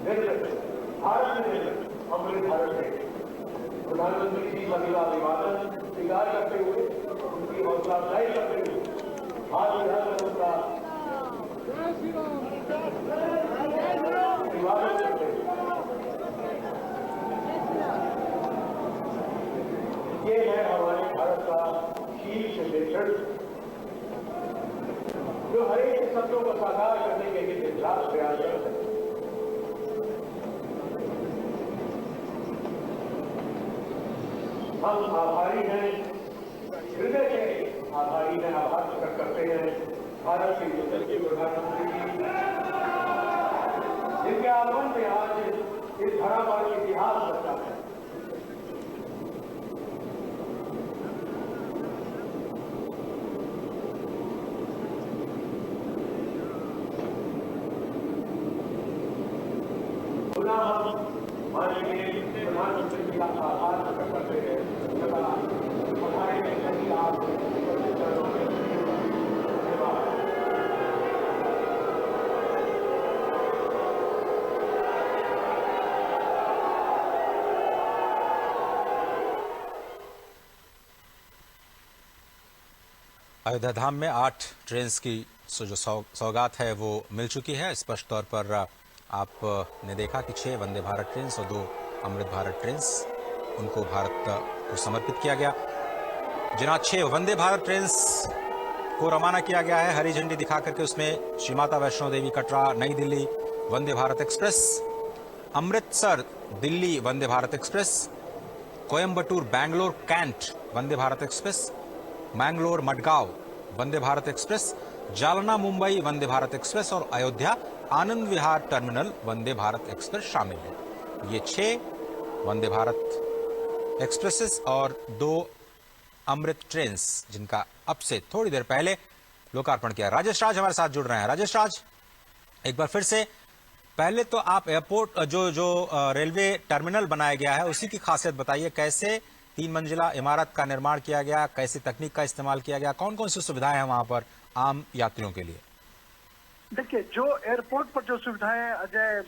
निर्मित भारत निर्मित अमृत भारत है। प्रधानमंत्री जी का अभिवादन स्वीकार करते हुए, उनकी हौसला अफजाई करते हुए, हाथ मिलाकर उनका अभिवादन करते हुए, ये है हमारे भारत का शीर्ष नेतृत्व, जो हर एक शब्दों को साकार करने के लिए निर्धारित प्रयास करते हैं। हम आभारी हैं, हृदय से आभारी हैं, आभार प्रकट करते हैं भारत के यशस्वी प्रधानमंत्री जी, जिनके आगमन से आज इस धरा पर इतिहास बचा है। माननीय प्रधानमंत्री जी का आभार प्रकट करते हैं तथा हमारे सभी आप धन्यवाद। अयोध्या धाम में 8 ट्रेन्स की जो सौगात है वो मिल चुकी है। स्पष्ट तौर पर आपने देखा कि 6 वंदे भारत ट्रेन्स और 2 अमृत भारत ट्रेन्स उनको भारत को समर्पित किया गया। जिन 6 वंदे भारत ट्रेन्स को रवाना किया गया है हरी झंडी दिखा करके, उसमें श्री माता वैष्णो देवी कटरा नई Delhi Vande Bharat express, Amritsar Delhi Vande Bharat express, Coimbatore Bangalore cantt Vande Bharat express, Mangalore Madgaon Vande Bharat express, Jalna Mumbai Vande Bharat express और अयोध्या आनंद विहार टर्मिनल वंदे भारत एक्सप्रेस शामिल है। ये 6 वंदे भारत एक्सप्रेसेस और 2 अमृत ट्रेन्स जिनका अब से थोड़ी देर पहले लोकार्पण किया। राजेश राज हमारे साथ जुड़ रहे हैं। राजेश राज, एक बार फिर से पहले तो आप एयरपोर्ट जो रेलवे टर्मिनल बनाया गया है उसी की खासियत बताइए। कैसे 3 मंजिला इमारत का निर्माण किया गया, कैसी तकनीक का इस्तेमाल किया गया, कौन कौन सी सुविधाएं हैं वहां पर आम यात्रियों के लिए? देखिए, जो एयरपोर्ट पर जो सुविधाएं अजय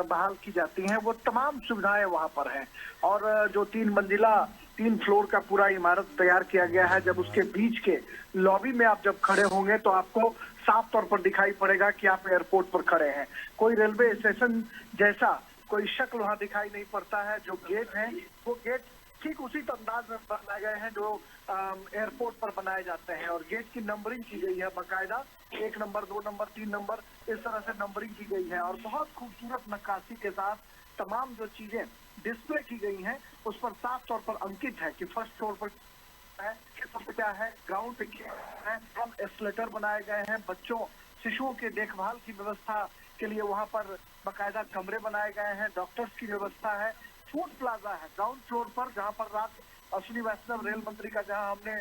बहाल की जाती हैं वो तमाम सुविधाएं वहां पर हैं। और जो 3 मंजिला 3 फ्लोर का पूरा इमारत तैयार किया गया है, जब उसके बीच के लॉबी में आप जब खड़े होंगे तो आपको साफ तौर पर दिखाई पड़ेगा कि आप एयरपोर्ट पर खड़े हैं। कोई रेलवे स्टेशन जैसा कोई शक्ल वहां दिखाई नहीं पड़ता है। जो गेट है वो गेट ठीक उसी अंदाज में बनाए गए हैं जो एयरपोर्ट पर बनाए जाते हैं। और गेट की नंबरिंग की गई है बाकायदा, 1 नंबर 2 नंबर 3 नंबर इस तरह से नंबरिंग की गई है। और बहुत खूबसूरत नक्काशी के साथ तमाम जो चीजें डिस्प्ले की गई हैं उस पर साफ तौर पर अंकित है कि फर्स्ट फ्लोर पर है, क्या है, ग्राउंड पे क्या है। हम एस्केलेटर बनाए गए हैं, बच्चों शिशुओं के देखभाल की व्यवस्था के लिए वहां पर बाकायदा कमरे बनाए गए हैं, डॉक्टर्स की व्यवस्था है। फूड प्लाजा है ग्राउंड फ्लोर पर, जहां पर रात अश्विनी वैष्णव रेल मंत्री का जहां हमने